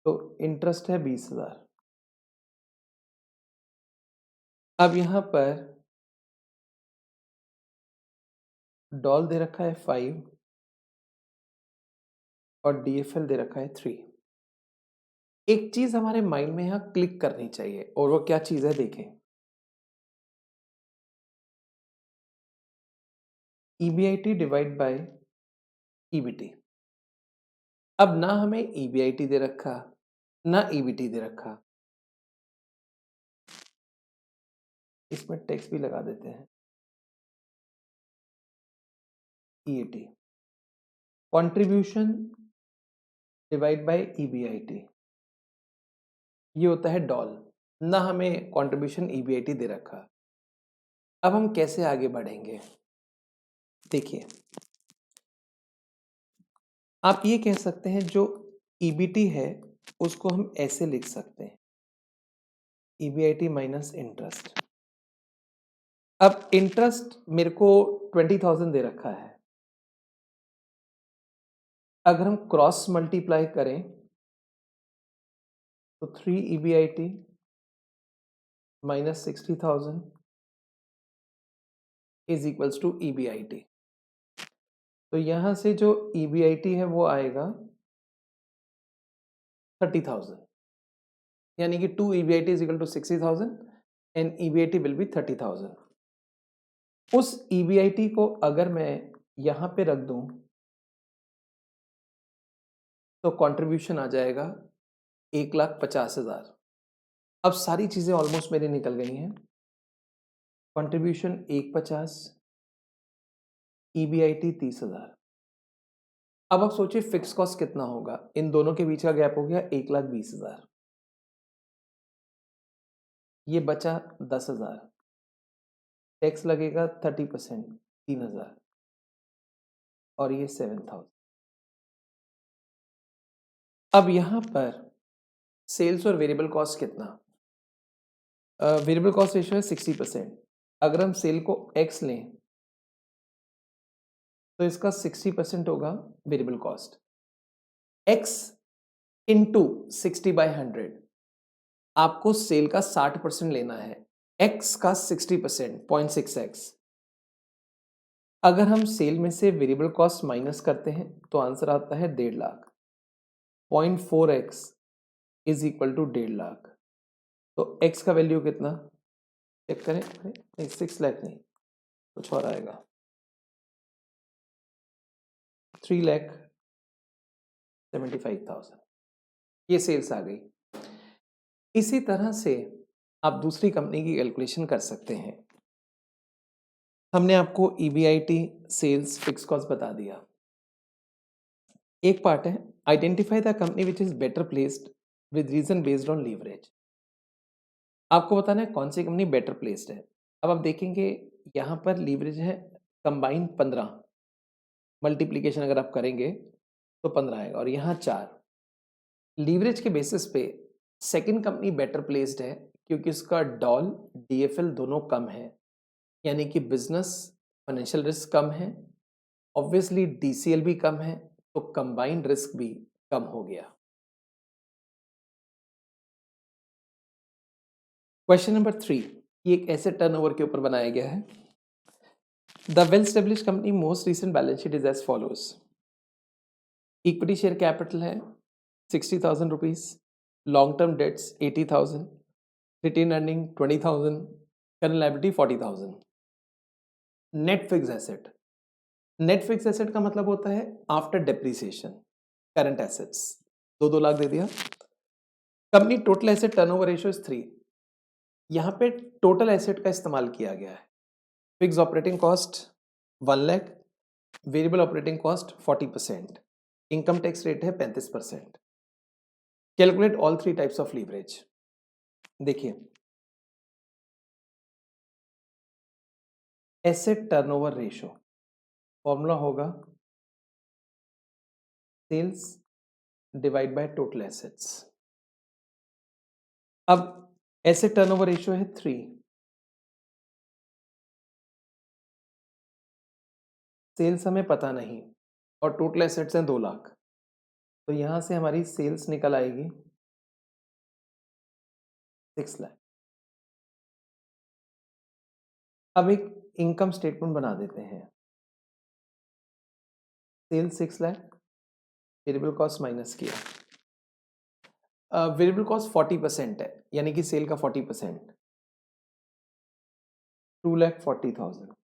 तो इंटरेस्ट है 20,000। अब यहाँ पर डॉल दे रखा है 5 और डीएफएल दे रखा है 3। एक चीज हमारे माइंड में यहाँ क्लिक करनी चाहिए, और वो क्या चीज है देखें। EBIT divide by EBT. अब ना हमें ईबीआईटी दे रखा ना ईबीटी दे रखा, इसमें टैक्स भी लगा देते हैं, EAT. Contribution divide by EBIT, ये होता है डॉल, ना हमें कंट्रीब्यूशन ईबीआईटी दे रखा। अब हम कैसे आगे बढ़ेंगे देखिए। आप ये कह सकते हैं जो ईबीटी है उसको हम ऐसे लिख सकते हैं, ईबीआईटी माइनस इंटरेस्ट। अब इंटरेस्ट मेरे को 20,000 दे रखा है, अगर हम क्रॉस मल्टीप्लाई करें तो 3 EBIT minus 60,000 is equals to EBIT. तो यहां से जो ईबीआईटी है वो आएगा 30,000, यानी कि 2 EBIT is equal to 60,000 and EBIT will be 30,000। उस ईबीआईटी को अगर मैं यहां पे रख दूं तो कंट्रीब्यूशन आ जाएगा 1,50,000। अब सारी चीजें ऑलमोस्ट मेरी निकल गई हैं। Contribution 1,50,000, EBIT 30,000। अब आप सोचिए फिक्स कॉस्ट कितना होगा, इन दोनों के बीच का गैप हो गया 1,20,000। ये बचा 10,000, टैक्स लगेगा 30%, 3,000, और ये 7,000। अब यहां पर सेल्स और वेरिएबल कॉस्ट कितना? वेरिएबल कॉस्ट रेशियो है 60%। अगर हम सेल को एक्स लें तो इसका 60% होगा वेरिएबल कॉस्ट। एक्स इंटू 60/100, आपको सेल का 60% लेना है, एक्स का 60%, 0.6x। अगर हम सेल में से वेरिएबल कॉस्ट माइनस करते हैं तो आंसर आता है 1.5 lakh. 0.4x is equal to 1.5 lakh. तो x का वैल्यू कितना चेक करें? नहीं, 6 लाख नहीं, कुछ और आएगा, 3,75,000। ये सेल्स आ गई। इसी तरह से आप दूसरी कंपनी की कैलकुलेशन कर सकते हैं। हमने आपको ईबीआईटी, सेल्स, फिक्स कॉस्ट बता दिया। एक पार्ट है identify the company which is better placed with reason based on leverage. आपको बताना है कौन सी कंपनी बेटर प्लेस्ड है। अब आप देखेंगे यहाँ पर लीवरेज है कंबाइन 15, मल्टीप्लीकेशन अगर आप करेंगे तो 15 आएगा, और यहाँ 4। लीवरेज के बेसिस पे सेकंड कंपनी बेटर प्लेस्ड है क्योंकि उसका डॉल, डीएफएल दोनों कम है, यानी कि बिजनेस फाइनेंशियल रिस्क कम है, ऑब्वियसली डीसीएल भी कम है, तो कंबाइंड रिस्क भी कम हो गया। क्वेश्चन नंबर 3, ये एक ऐसे टर्नओवर के ऊपर बनाया गया है। The well established company most recent balance sheet is as follows. Equity share capital है 60,000 rupees, long term debts 80,000, retain earning 20,000, current liability 40,000। Net fix asset, net fix asset का मतलब होता है after depreciation current assets, 2 lakh दे दिया। Company total asset turnover ratio is 3। यहां पे total asset का इस्तेमाल किया गया है। Fix operating cost 1 lakh, variable operating cost 40%, income tax rate है 35%। Calculate all 3 types of leverage. देखिए, एसेट टर्नओवर रेशियो फॉर्मूला होगा sales divide by total assets. अब एसेट टर्नओवर रेशियो है 3, सेल्स हमें पता नहीं और टोटल एसेट्स हैं 2 लाख, तो यहां से हमारी सेल्स निकल आएगी 6 लाख। अब एक इनकम स्टेटमेंट बना देते हैं। Sales 6 lakh, variable cost minus किया, वेरिएबल कॉस्ट 40% है, यानी कि सेल का 40%, 2,40,000।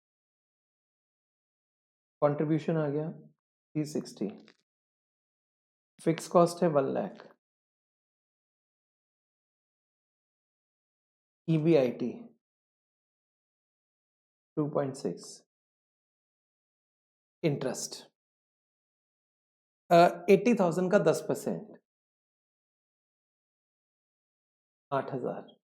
कंट्रीब्यूशन आ गया 360, फिक्स कॉस्ट है 1 लाख, ईबीआईटी 2.6, इंटरेस्ट 80,000 का 10%, 8,000।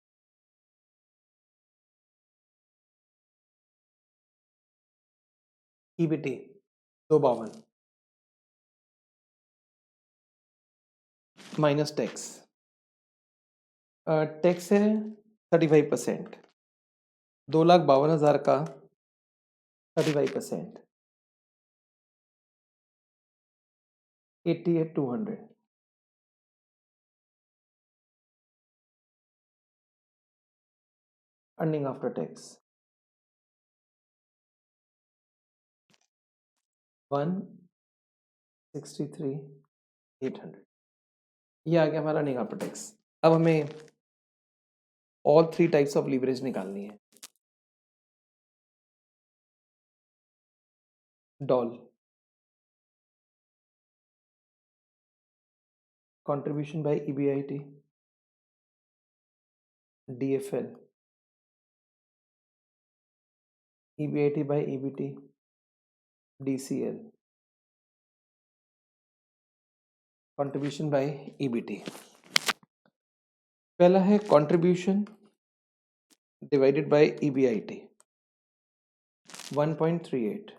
ईबीटी 252 माइनस टैक्स, टैक्स है 35%, 2,52,000 का 35%, 88,200। Earning after tax 163,800। ये आ गया हमारा अर्निंग आफ्टर टैक्स। अब हमें ऑल 3 टाइप्स ऑफ लीवरेज निकालनी है। Doll, contribution by EBIT, DFL, EBIT by EBT, DCL, contribution by EBT. पहला है कंट्रीब्यूशन डिवाइडेड बाय ईबीआईटी 1.38,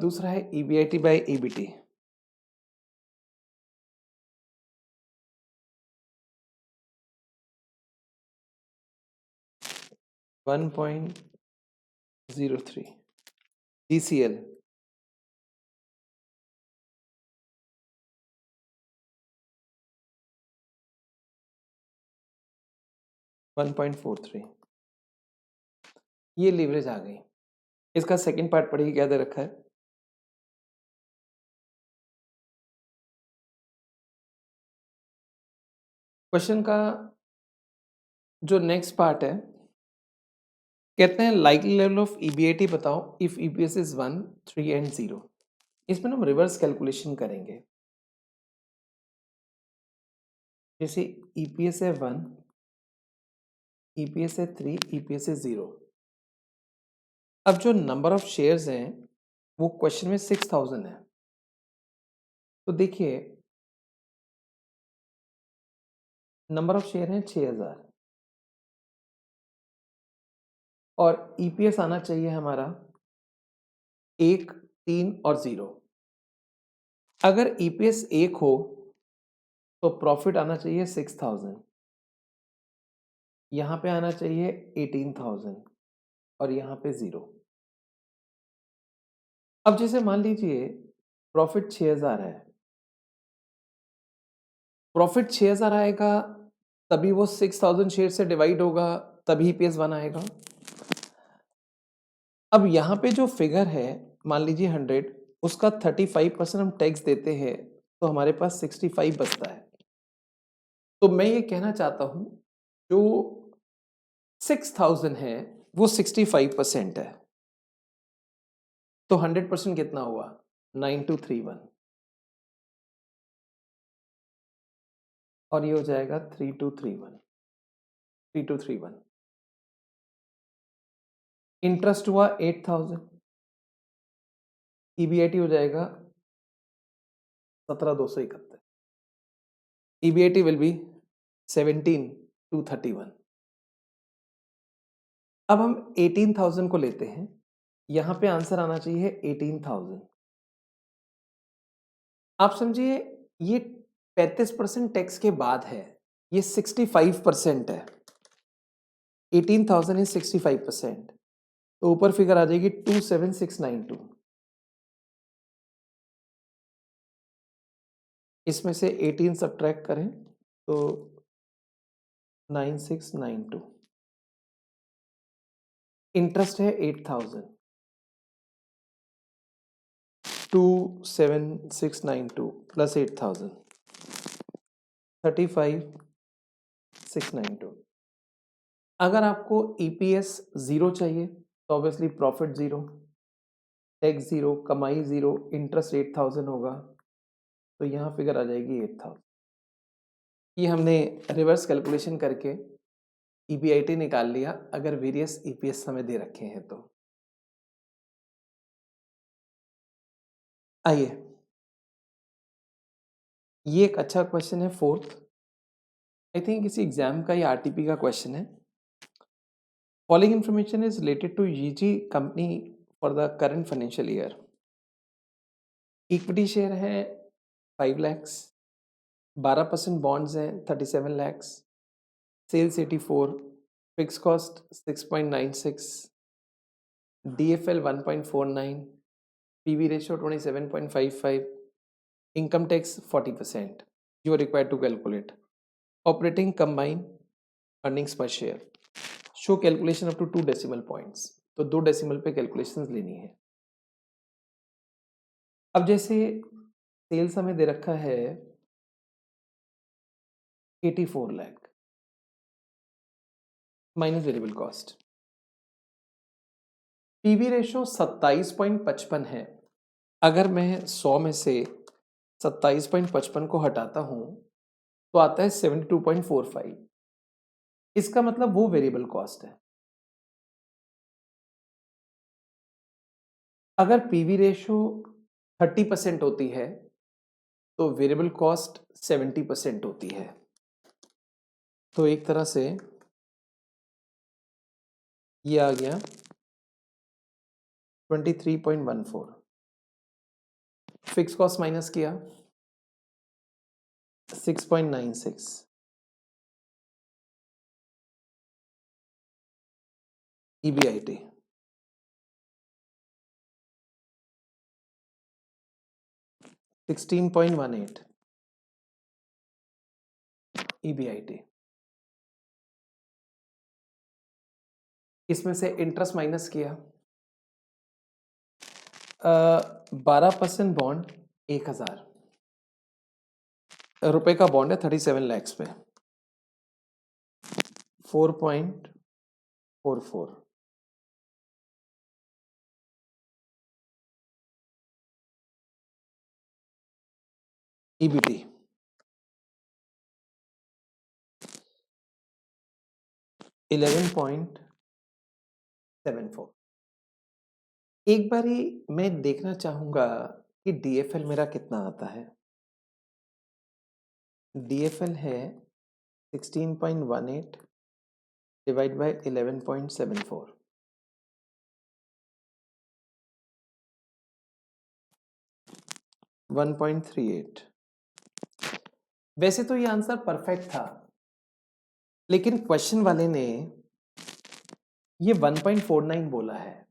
दूसरा है ईबीआईटी बाय ईबीटी 1.03, डीसीएल 1.43। ये लीवरेज आ गई। इसका सेकंड पार्ट पढ़िए क्या दे रखा है। क्वेश्चन का जो नेक्स्ट पार्ट है, कहते हैं लाइकली लेवल ऑफ ईबीआईटी बताओ इफ ईपीएस इज 1, 3 एंड 0। इसमें हम रिवर्स कैलकुलेशन करेंगे। जैसे ईपीएस है 1, ईपीएस है 3, ईपीएस है 0। अब जो नंबर ऑफ शेयर्स हैं वो क्वेश्चन में 6,000 है, तो देखिए नंबर ऑफ शेयर हैं 6,000 और ईपीएस आना चाहिए हमारा 1, 3 और 0। अगर ईपीएस 1 हो तो प्रॉफिट आना चाहिए 6,000, यहां पे आना चाहिए 18,000, और यहाँ पे 0। अब जैसे मान लीजिए प्रॉफिट 6000 है, प्रॉफिट 6000 आएगा तभी वो 6000 शेयर से डिवाइड होगा, तभी EPS 1 आएगा। अब यहाँ पे जो फिगर है मान लीजिए 100, उसका 35% हम टैक्स देते हैं तो हमारे पास 65 बचता है। तो मैं ये कहना चाहता हूं जो 6000 है वो 65% है, तो 100% कितना हुआ? 9231, और ये हो जाएगा 3231। इंटरेस्ट हुआ 8000, EBIT हो जाएगा 17271, EBIT विल बी 17231। अब हम 18000 को लेते हैं, यहां पे आंसर आना चाहिए 18000। आप समझिए ये 35% टैक्स के बाद है, ये 65% है। 18000 इज 65%, तो ऊपर फिगर आ जाएगी 27692। इसमें से 18 सब्ट्रैक्ट करें तो 9692। इंटरेस्ट है 8000, 27692 प्लस 8000, 35692। अगर आपको EPS 0 चाहिए तो ऑब्वियसली प्रॉफिट 0, टैक्स 0, कमाई 0, इंटरेस्ट 8000 होगा, तो यहाँ फिगर आ जाएगी 8000। ये हमने रिवर्स कैलकुलेशन करके EBIT निकाल लिया अगर वेरियस EPS हमें दे रखे हैं तो। आइए, ये एक अच्छा क्वेश्चन है, 4th। आई थिंक किसी एग्जाम का या RTP का क्वेश्चन है। Following information is related to EG company for the current financial year. Equity share है 5 lakhs, 12% बॉन्ड्स हैं 37 lakhs, sales 84, fix cost 6.96, DFL 1.49, PV ratio 27.55, income tax 40%। You are required to calculate operating combine earnings per share. Show calculation up to 2 decimal points, तो 2 decimal पे calculations लेनी है। अब जैसे sales हमें दे रखा है 84 lakh minus variable cost, PV ratio 27.55 है। अगर मैं 100 में से 27.55 को हटाता हूं तो आता है 72.45। इसका मतलब वो वेरिएबल कॉस्ट है। अगर पीवी रेशियो 30% होती है तो वेरिएबल कॉस्ट 70% होती है। तो एक तरह से ये आ गया 23.14। फिक्स कॉस्ट माइनस किया 6.96, EBIT 16.18, EBIT। इसमें से इंटरेस्ट माइनस किया 12% बॉन्ड 1000 रुपए का बॉन्ड है 37 lakhs पे 4.44, EBT 11.74। एक बारी मैं देखना चाहूंगा कि DFL मेरा कितना आता है। DFL है 16.18 डिवाइड बाय 11.74, 1.38। वैसे तो ये आंसर परफेक्ट था, लेकिन क्वेश्चन वाले ने ये 1.49 बोला है।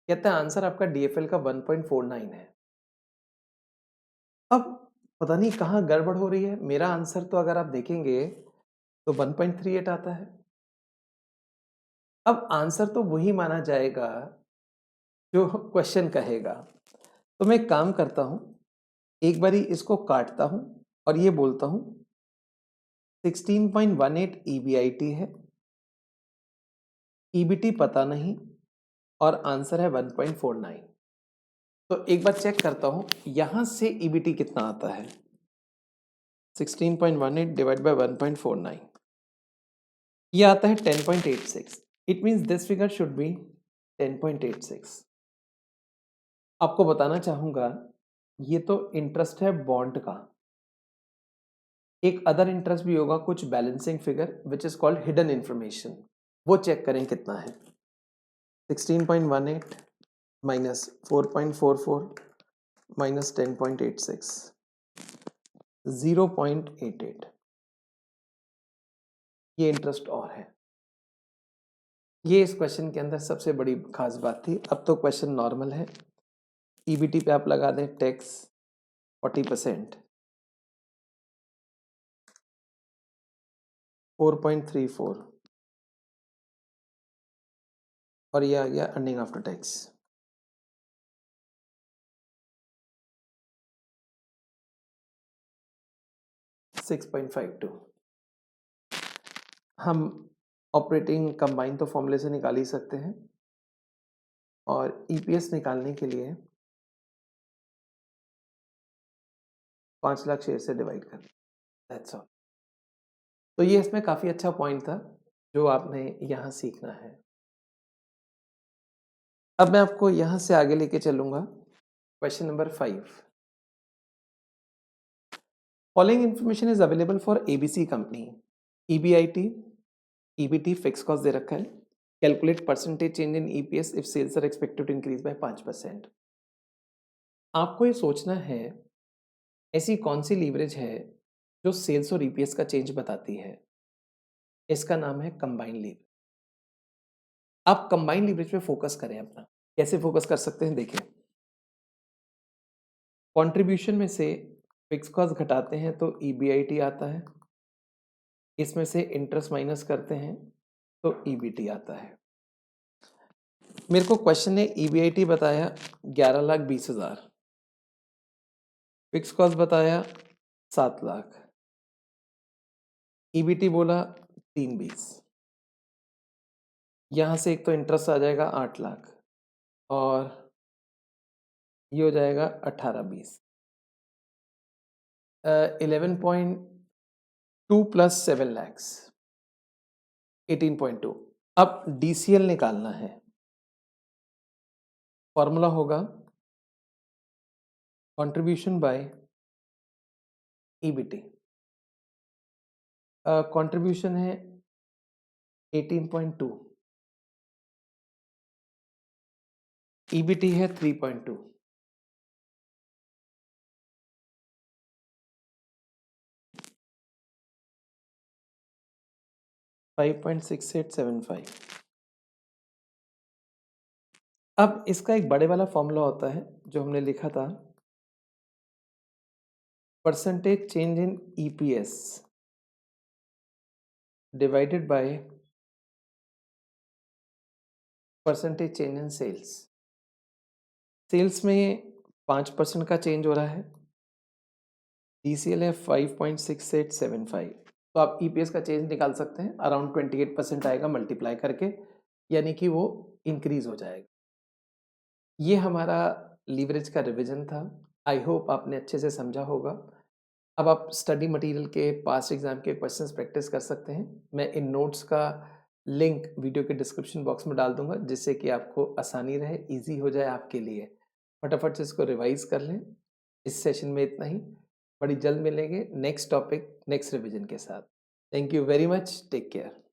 कहता है आंसर आपका डीएफएल का 1.49 है। अब पता नहीं कहाँ गड़बड़ हो रही है। मेरा आंसर तो अगर आप देखेंगे तो 1.38 आता है। अब आंसर तो वही माना जाएगा जो क्वेश्चन कहेगा। तो मैं एक काम करता हूं, एक बारी इसको काटता हूं और ये बोलता हूं 16.18 ईबीआईटी है, ईबीटी पता नहीं और आंसर है 1.49। तो एक बार चेक करता हूं यहां से ईबीटी कितना आता है। 16.18 डिवाइड बाय 1.49, ये आता है 10.86। It means this figure should be 10.86। आपको बताना चाहूंगा ये तो इंटरेस्ट है बॉन्ड का। एक अदर इंटरेस्ट भी होगा कुछ balancing figure which is called hidden information, वो चेक करें कितना है। 16.18 माइनस 4.44 माइनस 10.86, 0.88। ये इंटरेस्ट और है। ये इस क्वेश्चन के अंदर सबसे बड़ी खास बात थी। अब तो क्वेश्चन नॉर्मल है। ईबीटी पे आप लगा दें टैक्स 40%, 4.34 और ये आ गया अर्निंग आफ्टर टैक्स। $6.52। हम ऑपरेटिंग कंबाइन तो फॉर्मूले से निकाल ही सकते हैं और ईपीएस निकालने के लिए 5 लाख शेयर से डिवाइड कर, दैट्स ऑल। तो ये इसमें काफ़ी अच्छा पॉइंट था जो आपने यहाँ सीखना है। अब मैं आपको यहाँ से आगे लेके चलूँगा। Question number 5। Following information is available for ABC company. EBIT, EBT fix cost दे रखा है। Calculate percentage change in EPS if sales are expected to increase by 5%। आपको ये सोचना है ऐसी कौन सी लीवरेज है जो सेल्स और ईपीएस का चेंज बताती है। इसका नाम है कंबाइंड लीवरेज। आप कंबाइंड लीवरेज पे फोकस करें अपना। कैसे फोकस कर सकते हैं देखिए। कंट्रीब्यूशन में से फिक्स कॉस्ट घटाते हैं तो ईबीआईटी आता है, इसमें से इंटरेस्ट माइनस करते हैं तो ईबीटी आता है। मेरे को क्वेश्चन ने ईबीआईटी बताया 11,20,000, फिक्स कॉस्ट बताया 7 लाख, ईबीटी बोला 3,20। यहाँ से एक तो इंटरेस्ट आ जाएगा 8 लाख और ये हो जाएगा 18,20। 11.2 प्लस 7 लैक्स 18.2। अब डीसीएल निकालना है। फॉर्मूला होगा कंट्रीब्यूशन बाय ईबीटी। कंट्रीब्यूशन है 18.2, ईबीटी है 3.2। 5.6875। अब इसका एक बड़े वाला फॉर्मूला होता है जो हमने लिखा था, percentage change in EPS divided by percentage change in sales. Sales में 5% का चेंज हो रहा है, डीसीएल है 5.6875। तो आप ईपीएस का चेंज निकाल सकते हैं, अराउंड 28% आएगा मल्टीप्लाई करके, यानी कि वो इंक्रीज हो जाएगा। ये हमारा लीवरेज का रिवीजन था। आई होप आपने अच्छे से समझा होगा। अब आप स्टडी मटेरियल के पास्ट एग्जाम के क्वेश्चंस प्रैक्टिस कर सकते हैं। मैं इन नोट्स का लिंक वीडियो के डिस्क्रिप्शन बॉक्स में डाल दूंगा जिससे कि आपको आसानी रहे, इजी हो जाए आपके लिए। फटाफट से इसको रिवाइज कर लें। इस सेशन में इतना ही। बड़ी जल्द मिलेंगे नेक्स्ट टॉपिक नेक्स्ट रिवीजन के साथ। Thank you very much, take care.